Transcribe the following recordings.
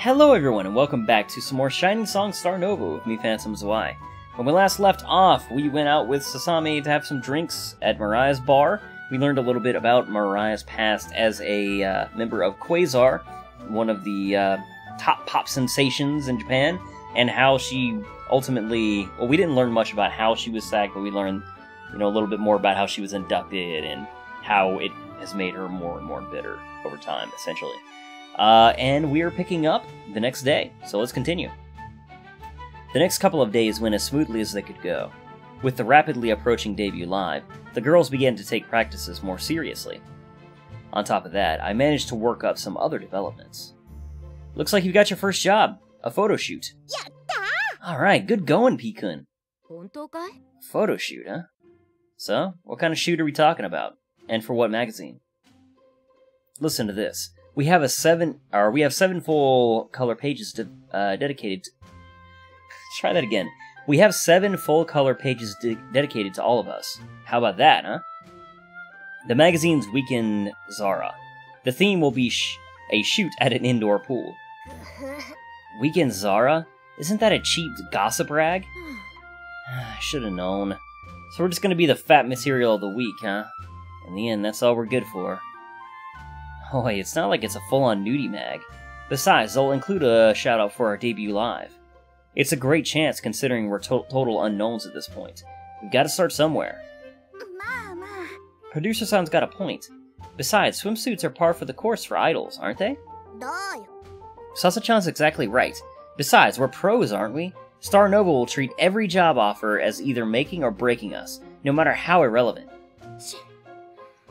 Hello everyone, and welcome back to some more Shining Song Starnova with me, Phantom Zwei. When we last left off, we went out with Sasami to have some drinks at Mariah's bar. We learned a little bit about Mariah's past as a member of Quasar, one of the top pop sensations in Japan, and how she ultimately... Well, we didn't learn much about how she was sacked, but we learned, a little bit more about how she was inducted and how it has made her more and more bitter over time, essentially. And we are picking up the next day, so let's continue. The next couple of days went as smoothly as they could go. With the rapidly approaching debut live, the girls began to take practices more seriously. On top of that, I managed to work up some other developments. Looks like you got your first job, a photo shoot. Alright, good going, P-kun. Photo shoot, huh? So, what kind of shoot are we talking about? And for what magazine? Listen to this. We have 7 full color pages dedicated to... Try that again. We have 7 full color pages dedicated to all of us. How about that, huh? The magazine's Weekend Zara. The theme will be a shoot at an indoor pool. Weekend Zara? Isn't that a cheap gossip rag? I should have known. So we're just gonna be the fat material of the week, huh? In the end, that's all we're good for. Oh, hey, it's not like it's a full-on nudie mag. Besides, they'll include a shout-out for our debut live. It's a great chance considering we're total unknowns at this point. We've got to start somewhere. Producer San's got a point. Besides, swimsuits are par for the course for idols, aren't they? Sasa-chan's exactly right. Besides, we're pros, aren't we? Starnova will treat every job offer as either making or breaking us, no matter how irrelevant.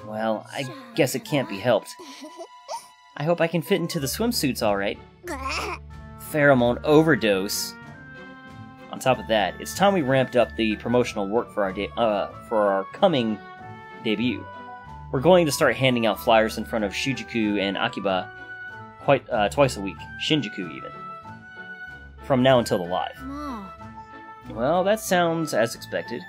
Well, I guess it can't be helped. I hope I can fit into the swimsuits alright. Pheromone overdose. On top of that, it's time we ramped up the promotional work for our coming debut. We're going to start handing out flyers in front of Shujuku and Akiba twice a week, Shinjuku even. From now until the live. Well, that sounds as expected.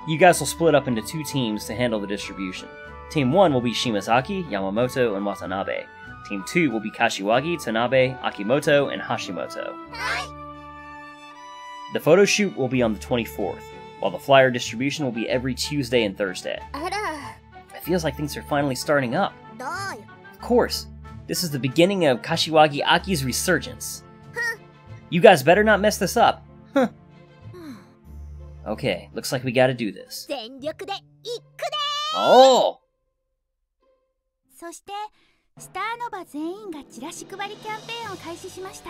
You guys will split up into 2 teams to handle the distribution. Team 1 will be Shimazaki, Yamamoto, and Watanabe. Team 2 will be Kashiwagi, Tanabe, Akimoto, and Hashimoto. The photo shoot will be on the 24th, while the flyer distribution will be every Tuesday and Thursday. It feels like things are finally starting up. Of course, this is the beginning of Kashiwagi Aki's resurgence. You guys better not mess this up. Okay, looks like we gotta do this. Oh! そして、スターノバ全員がチラシ配りキャンペーンを開始しました。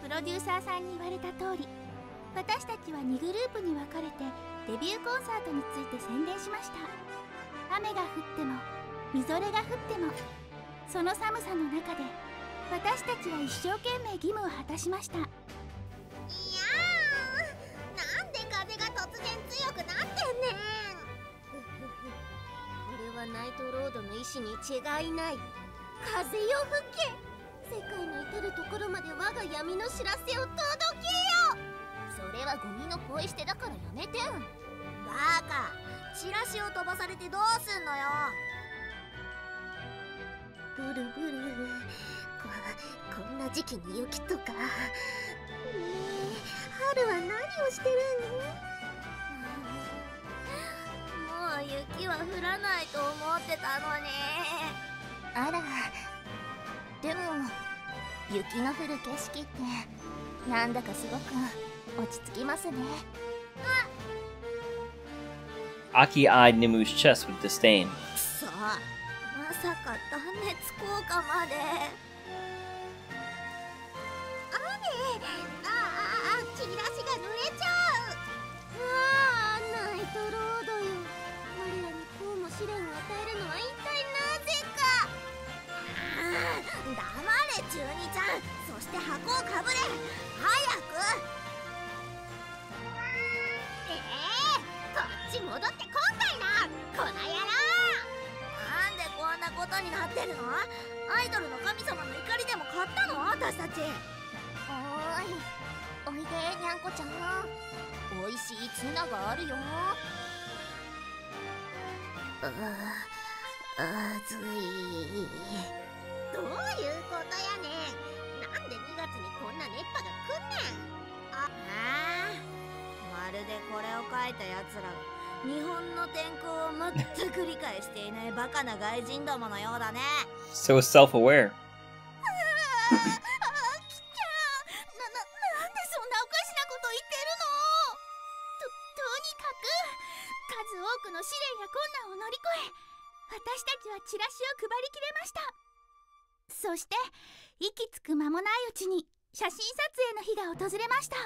プロデューサーさんに言われた通り、私たちは2グループに分かれてデビューコンサートについて宣伝しました。雨が降っても、みぞれが降っても、その寒さの中で私たちは一生懸命義務を果たしました。いやー、なんで風が突然強くなってんねん。これはナイトロードの意志に違いない。風よ吹け。世界の至るところまで我が闇の知らせを届けよ。それはゴミのポイ捨てだからやめてん。バカ、チラシを飛ばされてどうすんのよ。ブルブル、こんな時期に雪とか。春は何をしてるの？もう雪は降らないと思ってたのに。あら、でも雪の降る景色ってなんだかすごく落ち着きますね。Aki eyed Nimu's chest with disdain. くそ、まさか断熱効果まで。チラシが濡れちゃう。ああ、ナイトロードよ。我らにこうも試練を与えるのは一体なぜか。黙れ中二ちゃん。そして箱をかぶれ。早く。こっち戻ってこんかいな、この野郎。なんでこんなことになってるの？アイドルの神様の怒りでも買ったの？私たち。おいで、にゃんこちゃん。おいしいツナがあるよ。ずい。どういうことやねん。なんで逃た奴ら、日本の天候を全く理解していないバカな外人どものようだね。So self-aware. なんでそんなおかしなこと言ってるの。とにかく数多くの試練や困難を乗り越え、私たちはチラシを配りきれました。そして息つく間もないうちに写真撮影の日が訪れました。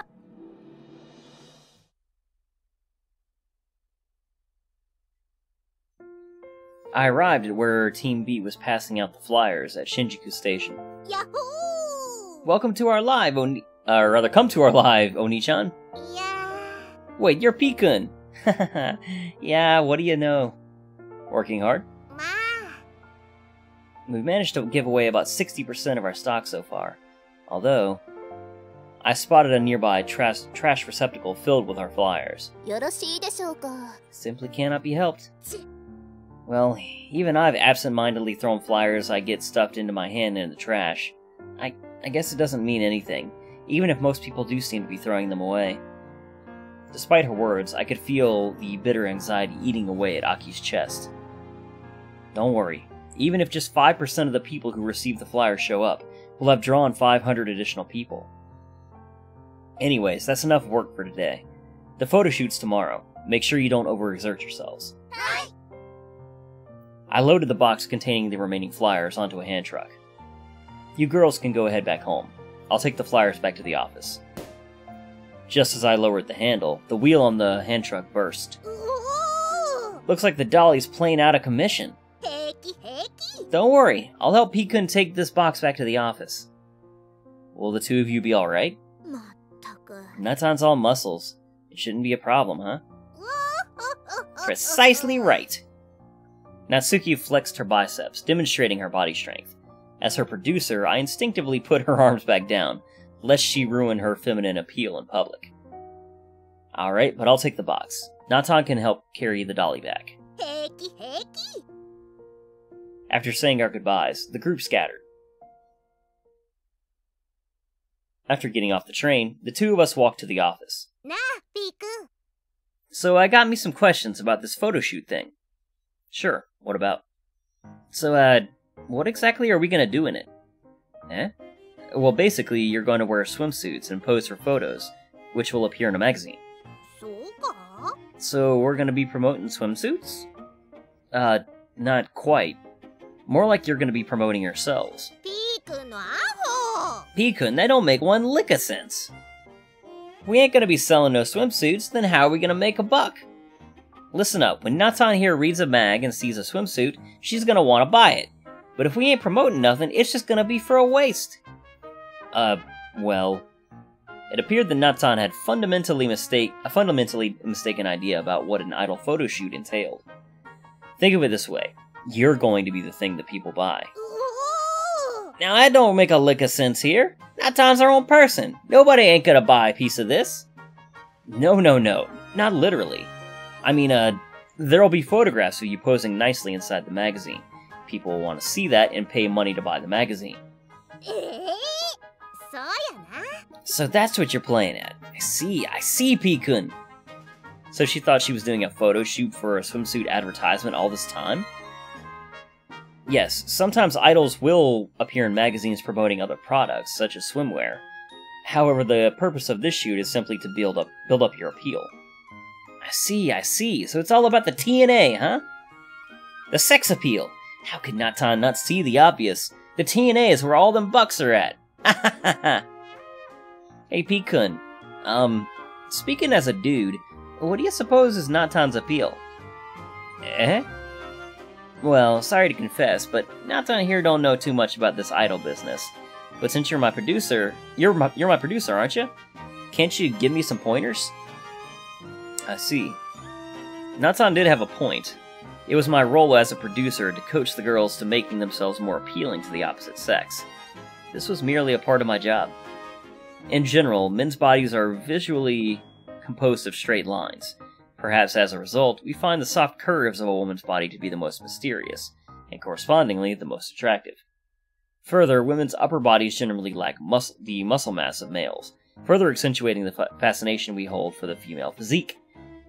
I arrived at where Team B was passing out the flyers at Shinjuku Station. Yahoo! Welcome to our live, come to our live, Oni-chan. Yeah. Wait, you're Pikun. Yeah, what do you know? Working hard? Ma. We've managed to give away about 60% of our stock so far. Although, I spotted a nearby trash receptacle filled with our flyers. よろしいでしょうか。 Simply cannot be helped. Well, even I've absent-mindedly thrown flyers I get stuffed into my hand into the trash. I guess it doesn't mean anything, even if most people do seem to be throwing them away. Despite her words, I could feel the bitter anxiety eating away at Aki's chest. Don't worry, even if just 5% of the people who receive the flyers show up, we'll have drawn 500 additional people. Anyways, that's enough work for today. The photo shoot's tomorrow. Make sure you don't overexert yourselves. I loaded the box containing the remaining flyers onto a hand truck. You girls can go ahead back home. I'll take the flyers back to the office. Just as I lowered the handle, the wheel on the hand truck burst. Looks like the dolly's plain out of commission. Don't worry, I'll help Pikun take this box back to the office. Will the two of you be alright? Natan's all muscles. It shouldn't be a problem, huh? Precisely right. Natsuki flexed her biceps, demonstrating her body strength. As her producer, I instinctively put her arms back down, lest she ruin her feminine appeal in public. Alright, but I'll take the box. Natan can help carry the dolly back. After saying our goodbyes, the group scattered. After getting off the train, the two of us walked to the office. So I got me some questions about this photo shoot thing. Sure, what about? So, what exactly are we gonna do in it? Eh? Well, basically, you're going to wear swimsuits and pose for photos, which will appear in a magazine. So, we're gonna be promoting swimsuits? Not quite. More like you're gonna be promoting yourselves. Pikun, that don't make one lick of sense. If we ain't gonna be selling no swimsuits, then how are we gonna make a buck? Listen up, when Natan here reads a mag and sees a swimsuit, she's gonna wanna buy it. But if we ain't promoting nothing, it's just gonna be for a waste. Well... It appeared that Natan had a fundamentally mistaken idea about what an idol photo shoot entailed. Think of it this way. You're going to be the thing that people buy. Now that don't make a lick of sense here. Natan's our own person. Nobody ain't gonna buy a piece of this. No, not literally. I mean, there'll be photographs of you posing nicely inside the magazine. People will want to see that and pay money to buy the magazine. So that's what you're playing at. I see, Pikun. So she thought she was doing a photo shoot for a swimsuit advertisement all this time? Yes, sometimes idols will appear in magazines promoting other products, such as swimwear. However, the purpose of this shoot is simply to build up your appeal. I see. So it's all about the TNA, huh? The sex appeal. How could Natan not see the obvious? The TNA is where all them bucks are at. Hey, Pikun. Speaking as a dude, what do you suppose is Natan's appeal? Eh? Well, sorry to confess, but Natan here don't know too much about this idol business. But since you're my producer, you're my producer, aren't you? Can't you give me some pointers? I see. Natan did have a point. It was my role as a producer to coach the girls to making themselves more appealing to the opposite sex. This was merely a part of my job. In general, men's bodies are visually composed of straight lines. Perhaps as a result, we find the soft curves of a woman's body to be the most mysterious, and correspondingly the most attractive. Further, women's upper bodies generally lack the muscle mass of males, further accentuating the fascination we hold for the female physique.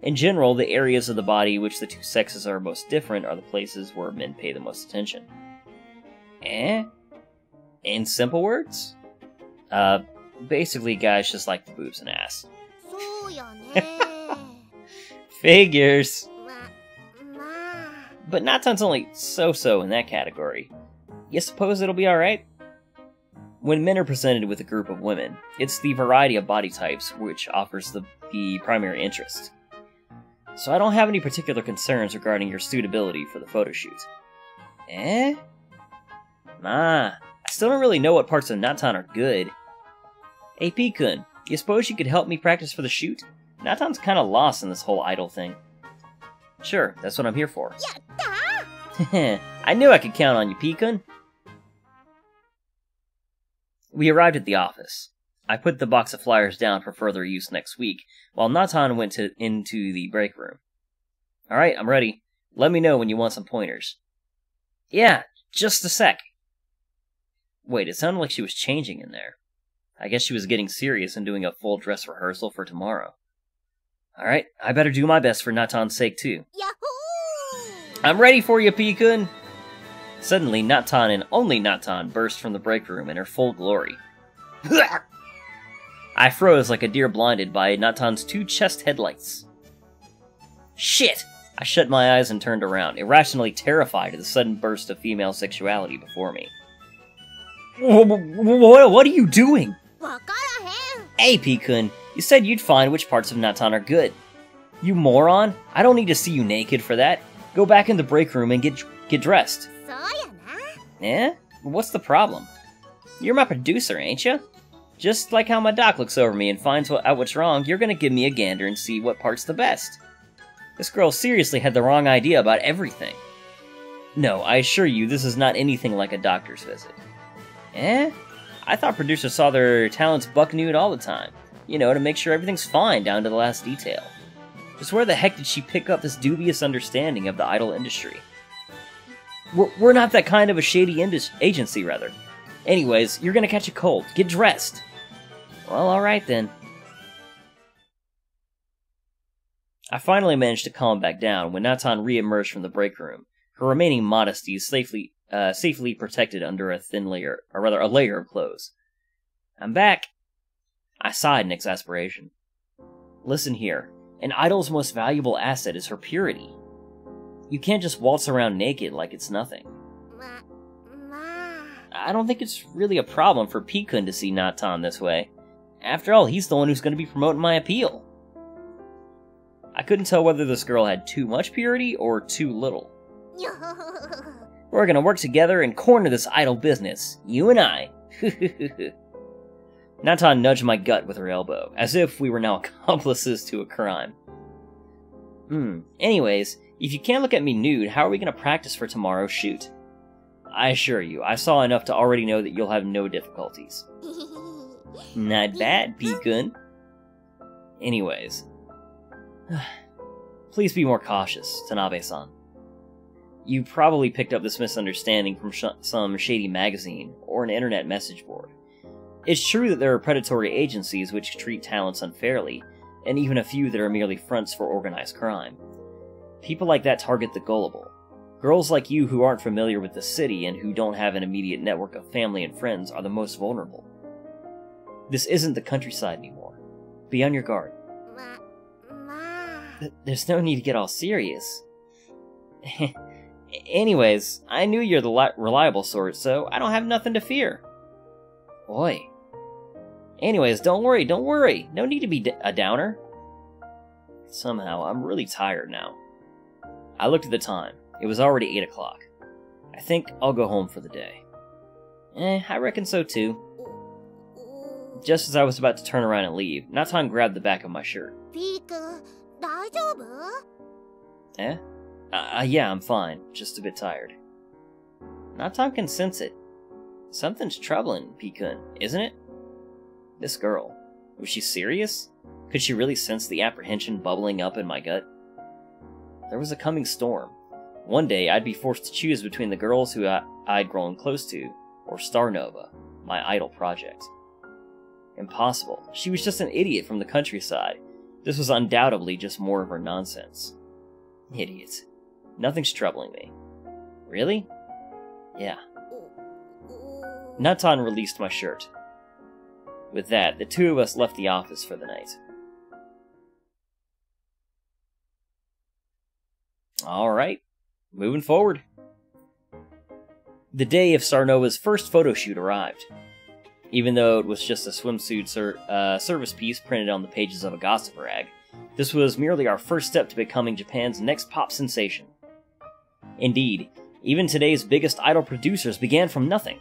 In general, the areas of the body which the two sexes are most different are the places where men pay the most attention. Eh? In simple words? Basically guys just like the boobs and ass. Figures! But Natan's only so-so in that category. You suppose it'll be alright? When men are presented with a group of women, it's the variety of body types which offers the primary interest. So I don't have any particular concerns regarding your suitability for the photo shoot. Eh? I still don't really know what parts of Natan are good. Hey P-kun, you suppose you could help me practice for the shoot? Natan's kinda lost in this whole idol thing. Sure, that's what I'm here for. Yatta! I knew I could count on you, P-kun. We arrived at the office. I put the box of flyers down for further use next week, while Natan went into the break room. Alright, I'm ready. Let me know when you want some pointers. Yeah, just a sec. Wait, it sounded like she was changing in there. I guess she was getting serious and doing a full dress rehearsal for tomorrow. Alright, I better do my best for Natan's sake too. Yahoo! I'm ready for you, P-kun! Suddenly, Natan and only Natan burst from the break room in her full glory. I froze like a deer blinded by Natan's 2 chest headlights. Shit! I shut my eyes and turned around, irrationally terrified of the sudden burst of female sexuality before me. What are you doing? Hey, P-kun, you said you'd find which parts of Natan are good. You moron! I don't need to see you naked for that. Go back in the break room and get dressed. Eh? What's the problem? You're my producer, ain't ya? Just like how my doc looks over me and finds out what's wrong, you're gonna give me a gander and see what part's the best. This girl seriously had the wrong idea about everything. No, I assure you, this is not anything like a doctor's visit. Eh? I thought producers saw their talents buck nude all the time. You know, to make sure everything's fine down to the last detail. Just where the heck did she pick up this dubious understanding of the idol industry? We're not that kind of a shady agency, rather. Anyways, you're gonna catch a cold. Get dressed. Well, alright then. I finally managed to calm back down when Natan re-emerged from the break room, her remaining modesty safely protected under a layer of clothes. I'm back. I sighed in exasperation. Listen here, an idol's most valuable asset is her purity. You can't just waltz around naked like it's nothing. I don't think it's really a problem for P-kun to see Natan this way. After all, he's the one who's going to be promoting my appeal. I couldn't tell whether this girl had too much purity or too little. We're going to work together and corner this idol business, you and I. Natan nudged my gut with her elbow, as if we were now accomplices to a crime. Anyways, if you can't look at me nude, how are we going to practice for tomorrow's shoot? I assure you, I saw enough to already know that you'll have no difficulties. Not bad, P-kun. Anyways. Please be more cautious, Tanabe-san. You probably picked up this misunderstanding from some shady magazine or an internet message board. It's true that there are predatory agencies which treat talents unfairly, and even a few that are merely fronts for organized crime. People like that target the gullible. Girls like you who aren't familiar with the city and who don't have an immediate network of family and friends are the most vulnerable. This isn't the countryside anymore. Be on your guard. There's no need to get all serious. Anyways, I knew you're the reliable sort, so I don't have nothing to fear. Boy. Anyways, don't worry. No need to be a downer. Somehow, I'm really tired now. I looked at the time. It was already 8 o'clock. I think I'll go home for the day. I reckon so too. Just as I was about to turn around and leave, Natan grabbed the back of my shirt. Yeah, I'm fine. Just a bit tired. Natan can sense it. Something's troubling P-kun, isn't it? This girl. Was she serious? Could she really sense the apprehension bubbling up in my gut? There was a coming storm. One day, I'd be forced to choose between the girls who I'd grown close to, or Starnova, my idol project. Impossible. She was just an idiot from the countryside, This was undoubtedly just more of her nonsense. Idiot. Nothing's troubling me. Really? Yeah. Natan released my shirt. With that, the two of us left the office for the night. Alright, moving forward. The day of Starnova's first photo shoot arrived. Even though it was just a swimsuit service piece printed on the pages of a gossip rag, this was merely our first step to becoming Japan's next pop sensation. Indeed, even today's biggest idol producers began from nothing.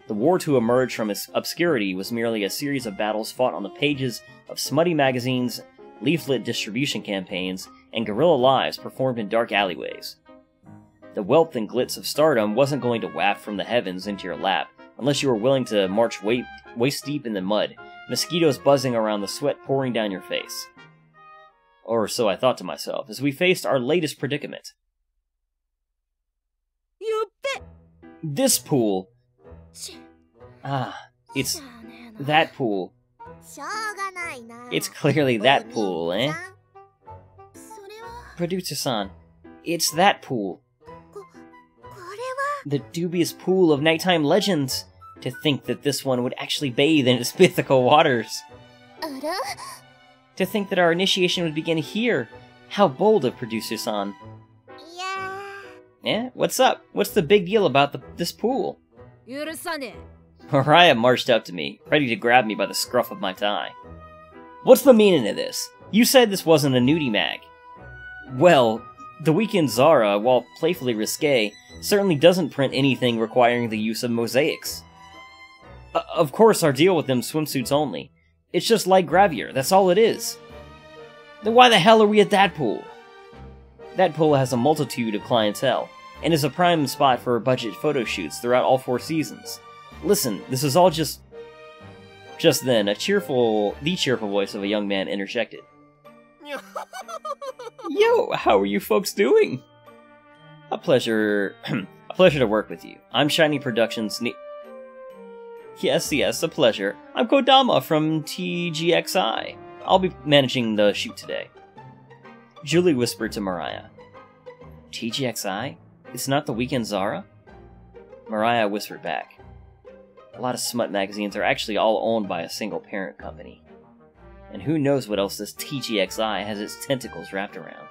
The war to emerge from its obscurity was merely a series of battles fought on the pages of smutty magazines, leaflet distribution campaigns, and guerrilla lives performed in dark alleyways. The wealth and glitz of stardom wasn't going to waft from the heavens into your lap unless you were willing to march waist deep in the mud, mosquitoes buzzing around, the sweat pouring down your face. Or so I thought to myself as we faced our latest predicament. This pool. It's that pool. It's clearly that pool, eh? Producer-san, it's that pool. The dubious pool of nighttime legends. To think that this one would actually bathe in its mythical waters. To think that our initiation would begin here. How bold of Producer-san. Yeah, what's up? What's the big deal about this pool? Mariah marched up to me, ready to grab me by the scruff of my tie. What's the meaning of this? You said this wasn't a nudie mag. Well, the Weekend Zara, while playfully risque, certainly doesn't print anything requiring the use of mosaics. Of course, our deal with them swimsuits only. It's just light gravure, that's all it is. Then why the hell are we at that pool? That pool has a multitude of clientele, and is a prime spot for budget photo shoots throughout all 4 seasons. Listen, this is all just... Just then, the cheerful voice of a young man interjected. Yo, how are you folks doing? A pleasure to work with you. I'm Shining Productions Yes, a pleasure. I'm Kodama from TGXI. I'll be managing the shoot today. Julie whispered to Mariah. TGXI? It's not the Weekend Zara? Mariah whispered back. A lot of smut magazines are actually all owned by a single parent company. And who knows what else this TGXI has its tentacles wrapped around.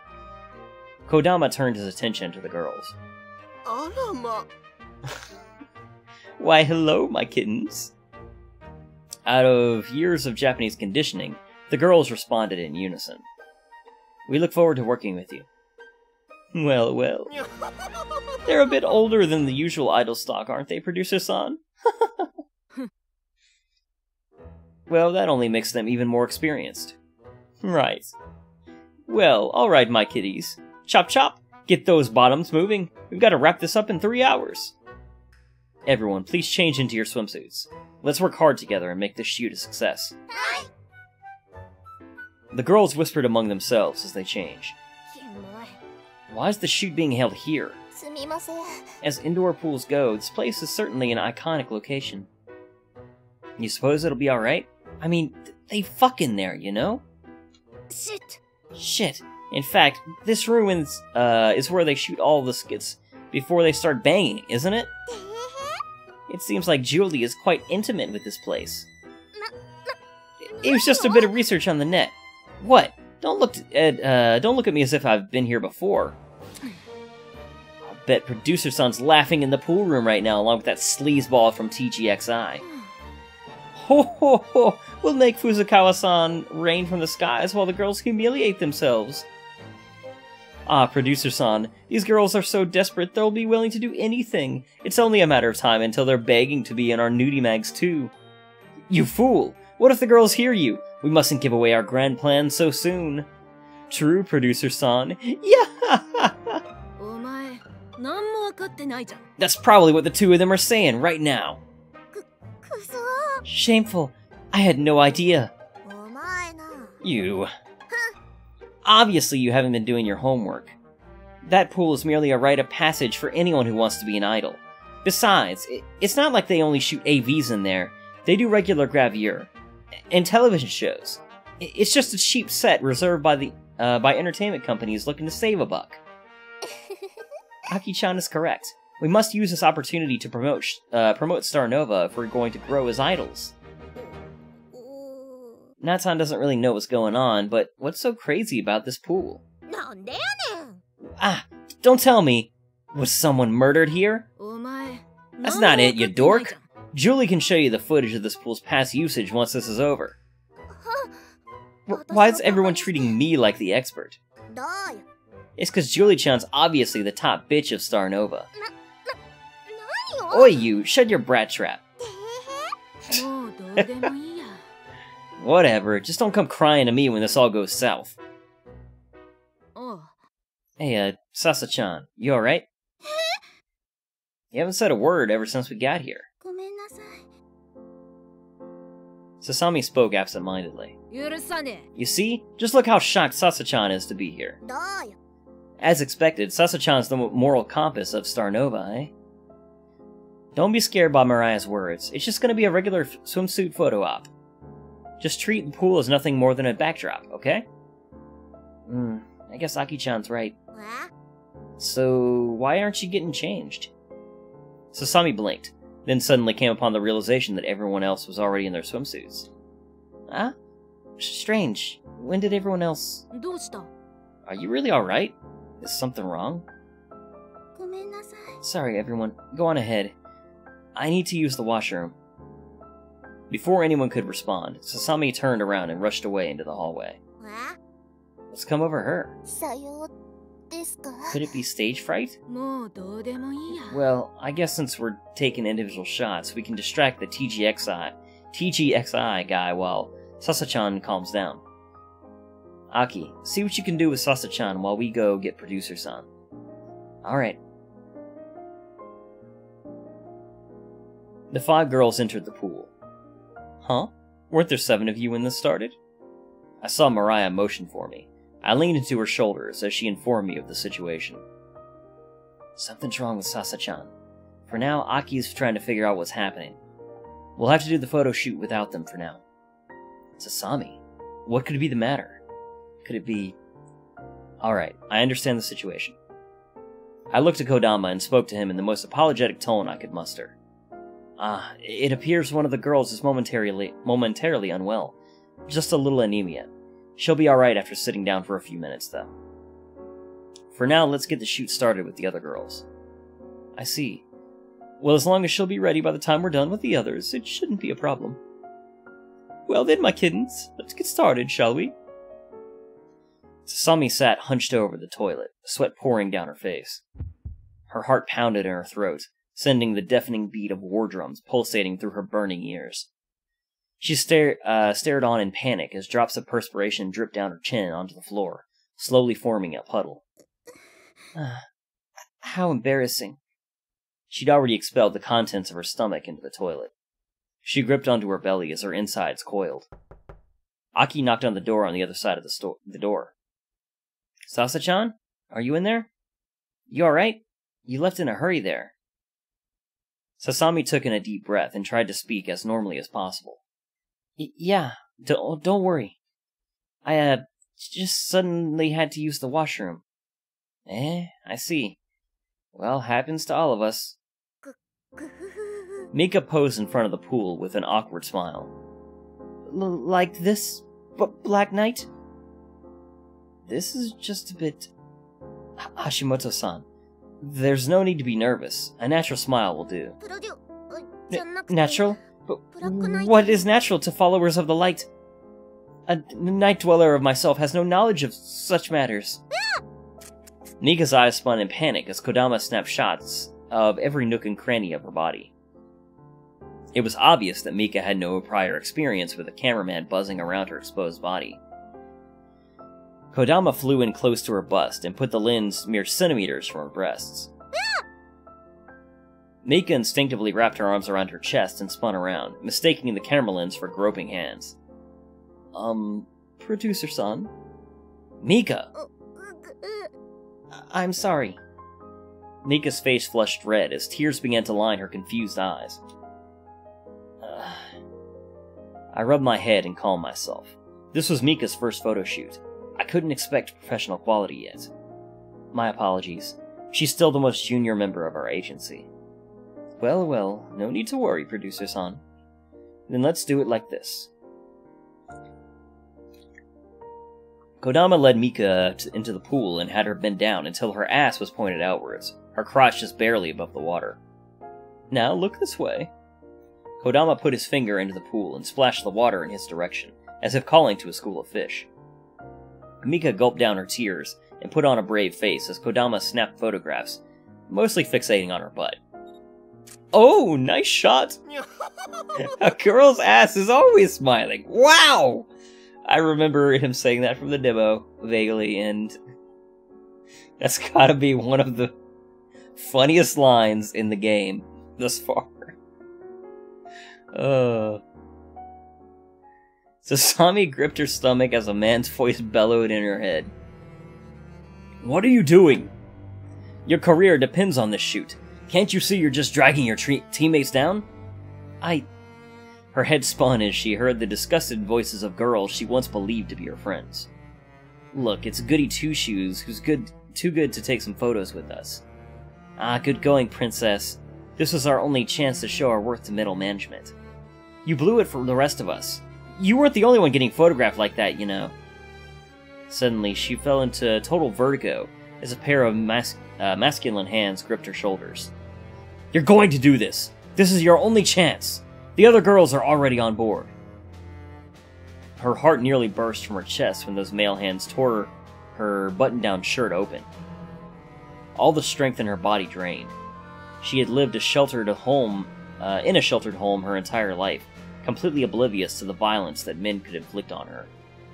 Kodama turned his attention to the girls. Why, hello, my kittens. Out of years of Japanese conditioning, the girls responded in unison. We look forward to working with you. Well. They're a bit older than the usual idol stock, aren't they, Producer-san? Well, that only makes them even more experienced. Right. Well, alright, my kitties. Chop chop! Get those bottoms moving. We've got to wrap this up in 3 hours. Everyone, please change into your swimsuits. Let's work hard together and make this shoot a success. The girls whispered among themselves as they changed. Why is the shoot being held here? As indoor pools go, this place is certainly an iconic location. You suppose it'll be alright? I mean, they fuck in there, you know? Shit. In fact, this room is where they shoot all the skits before they start banging, isn't it? It seems like Julie is quite intimate with this place. It was just a bit of research on the net. What? Don't look at me as if I've been here before. I'll bet Producer-san's laughing in the pool room right now along with that sleazeball from TGXI. Ho ho ho! We'll make Fuzukawa-san rain from the skies while the girls humiliate themselves. Ah, Producer-san, these girls are so desperate they'll be willing to do anything. It's only a matter of time until they're begging to be in our nudie mags too. You fool! What if the girls hear you? We mustn't give away our grand plans so soon. True, Producer-san. Yeah! That's probably what the two of them are saying right now. Shameful. I had no idea. You. Obviously you haven't been doing your homework. That pool is merely a rite of passage for anyone who wants to be an idol. Besides, it's not like they only shoot AVs in there. They do regular gravure. And television shows. It's just a cheap set reserved by entertainment companies looking to save a buck. Aki-chan is correct. We must use this opportunity to promote Starnova if we're going to grow as idols. Nathan doesn't really know what's going on, but what's so crazy about this pool? Ah, don't tell me! Was someone murdered here? That's not it, you dork! Julie can show you the footage of this pool's past usage once this is over. Why is everyone treating me like the expert? It's because Julie-chan's obviously the top bitch of Starnova. Oi, you! Shut your brat trap! Whatever, just don't come crying to me when this all goes south. Hey, Sasa-chan, you alright? You haven't said a word ever since we got here. Sasami spoke absent-mindedly. You see? Just look how shocked Sasa-chan is to be here. As expected, Sasa-chan's the moral compass of Starnova, eh? Don't be scared by Mariah's words. It's just gonna be a regular swimsuit photo op. Just treat the pool as nothing more than a backdrop, okay? I guess Aki-chan's right. So, why aren't you getting changed? Sasami blinked, then suddenly came upon the realization that everyone else was already in their swimsuits. Huh? Strange. When did everyone else... Are you really alright? Is something wrong? Sorry, everyone. Go on ahead. I need to use the washroom. Before anyone could respond, Sasami turned around and rushed away into the hallway. What's come over her? Could it be stage fright? Well, I guess since we're taking individual shots, we can distract the TGXI guy while Sasa-chan calms down. Aki, see what you can do with Sasa-chan while we go get producer-san. Alright. The 5 girls entered the pool. Huh? Weren't there 7 of you when this started? I saw Mariah motion for me. I leaned into her shoulders as she informed me of the situation. Something's wrong with Sasa-chan. For now, Aki's trying to figure out what's happening. We'll have to do the photo shoot without them for now. Sasami? What could be the matter? Could it be... Alright, I understand the situation. I looked at Kodama and spoke to him in the most apologetic tone I could muster. It appears one of the girls is momentarily unwell. Just a little anemia. She'll be alright after sitting down for a few minutes, though. For now, let's get the shoot started with the other girls. I see. Well, as long as she'll be ready by the time we're done with the others, it shouldn't be a problem. Well then, my kittens, let's get started, shall we? Sasami sat hunched over the toilet, sweat pouring down her face. Her heart pounded in her throat, sending the deafening beat of war drums pulsating through her burning ears. She stared on in panic as drops of perspiration dripped down her chin onto the floor, slowly forming a puddle. How embarrassing. She'd already expelled the contents of her stomach into the toilet. She gripped onto her belly as her insides coiled. Aki knocked on the door on the other side of the door. Sasa-chan? Are you in there? You alright? You left in a hurry there. Sasami took in a deep breath and tried to speak as normally as possible. Yeah, don't worry. I, just suddenly had to use the washroom. I see. Well, happens to all of us. Mika posed in front of the pool with an awkward smile. Like this, Black Knight? This is just a bit... Hashimoto-san, there's no need to be nervous. A natural smile will do. Natural? But what is natural to followers of the light? A night dweller of myself has no knowledge of such matters. Mika's eyes spun in panic as Kodama snapped shots of every nook and cranny of her body. It was obvious that Mika had no prior experience with a cameraman buzzing around her exposed body. Kodama flew in close to her bust and put the lens mere centimeters from her breasts. Mika instinctively wrapped her arms around her chest and spun around, mistaking the camera lens for groping hands. Producer-san? Mika! I'm sorry. Mika's face flushed red as tears began to line her confused eyes. I rubbed my head and calmed myself, This was Mika's first photo shoot. I couldn't expect professional quality yet. My apologies. She's still the most junior member of our agency. Well, well, no need to worry, producer-san. Then let's do it like this. Kodama led Mika into the pool and had her bend down until her ass was pointed outwards, her crotch just barely above the water. Now look this way. Kodama put his finger into the pool and splashed the water in his direction, as if calling to a school of fish. Mika gulped down her tears and put on a brave face as Kodama snapped photographs, mostly fixating on her butt. Oh, nice shot! A girl's ass is always smiling! Wow! I remember him saying that from the demo, vaguely, and that's gotta be one of the funniest lines in the game thus far. Sasami gripped her stomach as a man's voice bellowed in her head. What are you doing? Your career depends on this shoot. Can't you see you're just dragging your teammates down? Her head spun as she heard the disgusted voices of girls she once believed to be her friends. Look, it's Goody Two-Shoes who's too good to take some photos with us. Ah, good going, princess. This was our only chance to show our worth to middle management. You blew it for the rest of us. You weren't the only one getting photographed like that, you know. Suddenly, she fell into total vertigo as a pair of masculine hands gripped her shoulders. You're going to do this! This is your only chance! The other girls are already on board. Her heart nearly burst from her chest when those male hands tore her button-down shirt open. All the strength in her body drained. She had lived in a sheltered home her entire life, completely oblivious to the violence that men could inflict on her.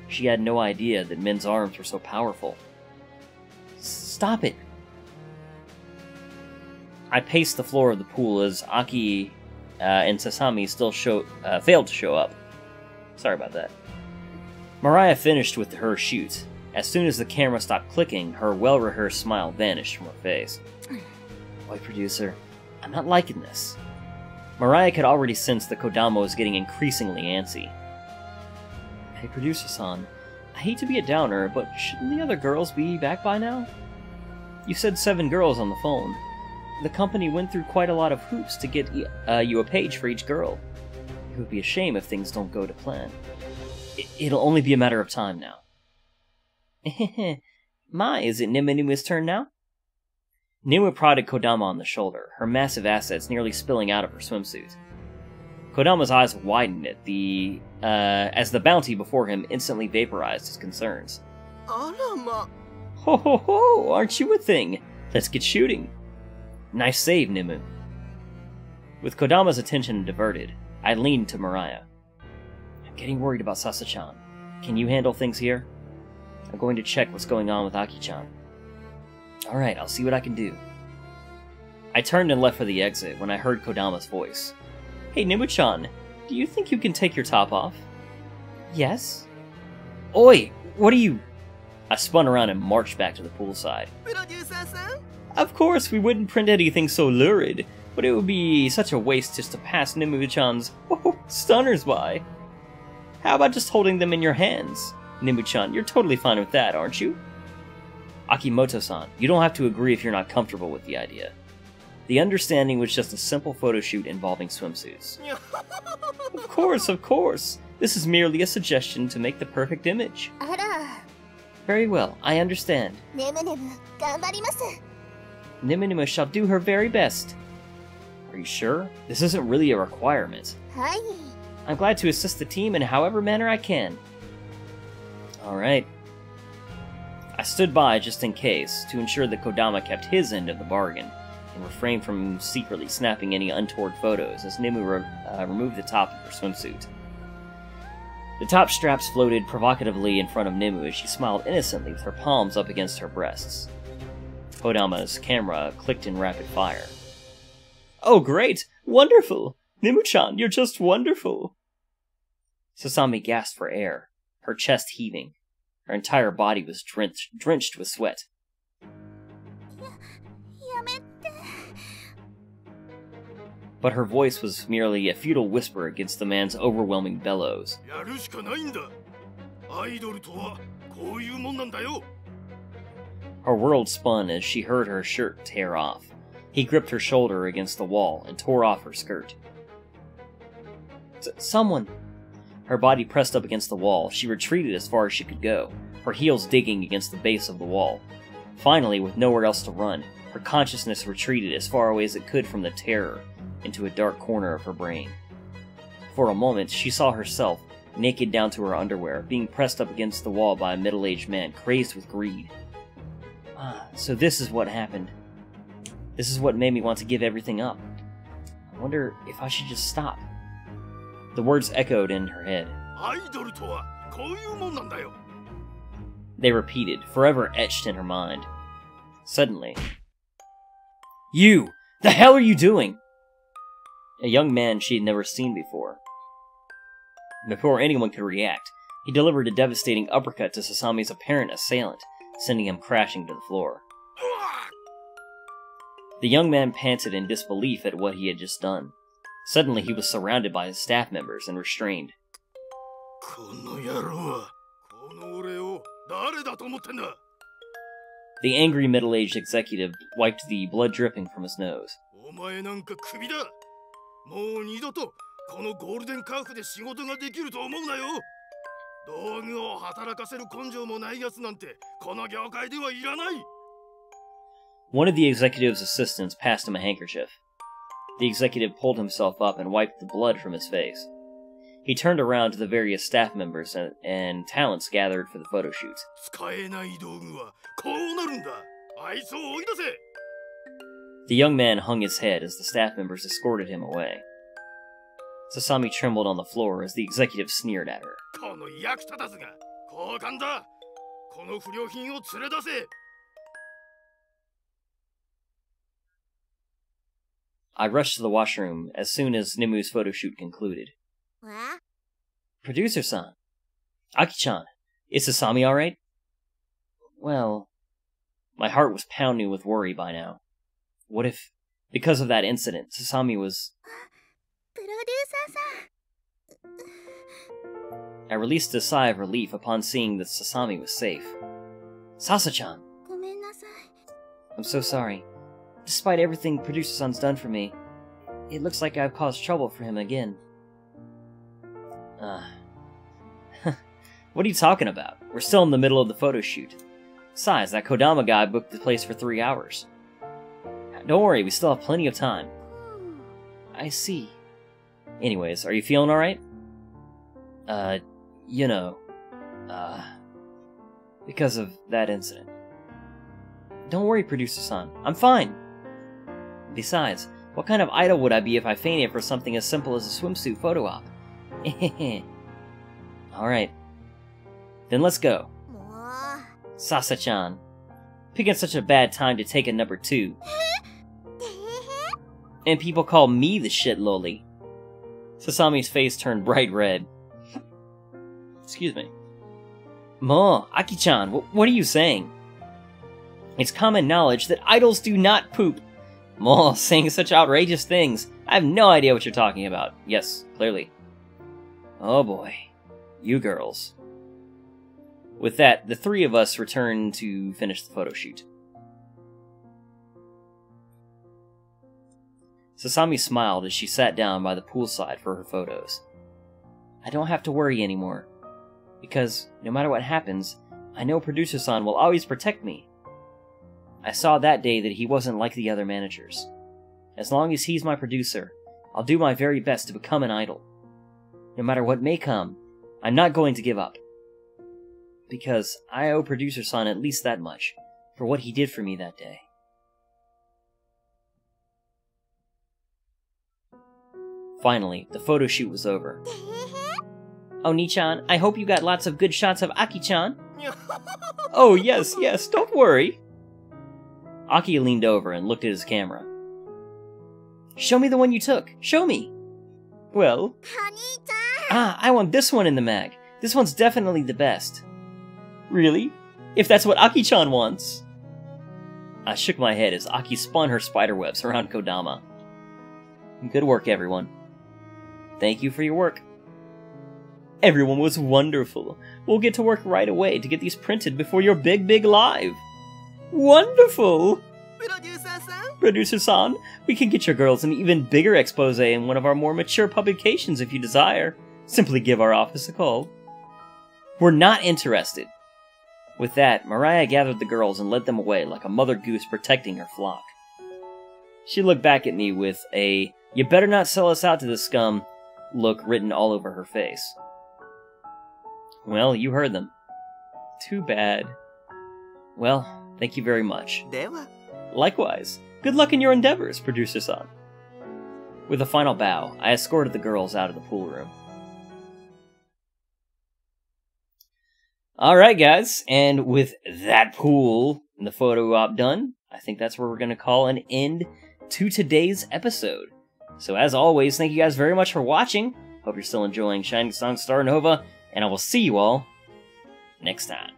She had no idea that men's arms were so powerful. Stop it! I paced the floor of the pool as Aki and Sasami still failed to show up. Sorry about that. Mariah finished with her shoot. As soon as the camera stopped clicking, her well-rehearsed smile vanished from her face. Boy, producer, I'm not liking this. Mariah could already sense that Kodama was getting increasingly antsy. Hey, producer-san, I hate to be a downer, but shouldn't the other girls be back by now? You said 7 girls on the phone. The company went through quite a lot of hoops to get you a page for each girl. It would be a shame if things don't go to plan. It'll only be a matter of time now. My, is it Nimu's turn now? Nimu prodded Kodama on the shoulder, her massive assets nearly spilling out of her swimsuit. Kodama's eyes widened at as the bounty before him instantly vaporized his concerns. Ho ho ho! Aren't you a thing? Let's get shooting. Nice save, Nimu. With Kodama's attention diverted, I leaned to Mariah. I'm getting worried about Sasa-chan. Can you handle things here? I'm going to check what's going on with Aki-chan. Alright, I'll see what I can do. I turned and left for the exit when I heard Kodama's voice. Hey, Nimu-chan, do you think you can take your top off? Yes? Oi! What are you... I spun around and marched back to the poolside. Of course, we wouldn't print anything so lurid, but it would be such a waste just to pass Nimu-chan's stunners by. How about just holding them in your hands? Nimu-chan, you're totally fine with that, aren't you? Akimoto-san, you don't have to agree if you're not comfortable with the idea. The understanding was just a simple photo shoot involving swimsuits. Of course. This is merely a suggestion to make the perfect image. Very well, I understand. Nimu shall do her very best. Are you sure? This isn't really a requirement. I'm glad to assist the team in however manner I can. Alright. I stood by just in case, to ensure that Kodama kept his end of the bargain, and refrained from secretly snapping any untoward photos as Nimu removed the top of her swimsuit. The top straps floated provocatively in front of Nimu as she smiled innocently with her palms up against her breasts. Kodama's camera clicked in rapid fire. Oh great! Wonderful! Nimu-chan, you're just wonderful! Sasami gasped for air, her chest heaving. Her entire body was drenched with sweat. But her voice was merely a futile whisper against the man's overwhelming bellows. Her world spun as she heard her shirt tear off. He gripped her shoulder against the wall and tore off her skirt. Someone! Her body pressed up against the wall. She retreated as far as she could go, her heels digging against the base of the wall. Finally, with nowhere else to run, her consciousness retreated as far away as it could from the terror into a dark corner of her brain. For a moment, she saw herself, naked down to her underwear, being pressed up against the wall by a middle-aged man, crazed with greed. So this is what happened. This is what made me want to give everything up. I wonder if I should just stop. The words echoed in her head. They repeated, forever etched in her mind. Suddenly, "You! The hell are you doing?" A young man she had never seen before. Before anyone could react, he delivered a devastating uppercut to Sasami's apparent assailant, sending him crashing to the floor. The young man panted in disbelief at what he had just done. Suddenly he was surrounded by his staff members and restrained. The angry middle-aged executive wiped the blood dripping from his nose. One of the executive's assistants passed him a handkerchief. The executive pulled himself up and wiped the blood from his face. He turned around to the various staff members and talents gathered for the photo shoot. The young man hung his head as the staff members escorted him away. Sasami trembled on the floor as the executive sneered at her. I rushed to the washroom as soon as Nimu's photo shoot concluded. What? Producer-san. Aki-chan, is Sasami alright? Well, my heart was pounding with worry by now. What if, because of that incident, Sasami was... I released a sigh of relief upon seeing that Sasami was safe. Sasa-chan! I'm so sorry. Despite everything Producer-san's done for me, it looks like I've caused trouble for him again. What are you talking about? We're still in the middle of the photo shoot. Besides, that Kodama guy booked the place for 3 hours. Don't worry, we still have plenty of time. I see. Anyways, are you feeling alright? Because of that incident. Don't worry, Producer-san. I'm fine. Besides, what kind of idol would I be if I fainted for something as simple as a swimsuit photo op? Alright. Then let's go. Sasa-chan. Picking such a bad time to take a number 2. And people call me the shit loli. Sasami's face turned bright red. Excuse me. Aki-chan, what are you saying? It's common knowledge that idols do not poop. Saying such outrageous things. I have no idea what you're talking about. Yes, clearly. Oh boy. You girls. With that, the 3 of us returned to finish the photo shoot. Sasami smiled as she sat down by the poolside for her photos. I don't have to worry anymore. Because, no matter what happens, I know Producer-san will always protect me. I saw that day that he wasn't like the other managers. As long as he's my producer, I'll do my very best to become an idol. No matter what may come, I'm not going to give up. Because I owe Producer-san at least that much, for what he did for me that day. Finally, the photo shoot was over. Oni-chan, I hope you got lots of good shots of Aki-chan. Oh, yes, don't worry. Aki leaned over and looked at his camera. Show me the one you took. Show me. Well... I want this one in the mag. This one's definitely the best. Really? If that's what Aki-chan wants. I shook my head as Aki spun her spiderwebs around Kodama. Good work, everyone. Thank you for your work. Everyone was wonderful. We'll get to work right away to get these printed before your big live. Wonderful! Producer-san, we can get your girls an even bigger expose in one of our more mature publications if you desire. Simply give our office a call. We're not interested. With that, Mariah gathered the girls and led them away like a mother goose protecting her flock. She looked back at me with a "you better not sell us out to the scum" look written all over her face. Well, you heard them. Too bad. Well, thank you very much. Likewise. Good luck in your endeavors, Producer-san. With a final bow, I escorted the girls out of the pool room. Alright guys, and with that pool and the photo op done, I think that's where we're going to call an end to today's episode. So as always, thank you guys very much for watching. Hope you're still enjoying Shining Song Starnova, and I will see you all next time.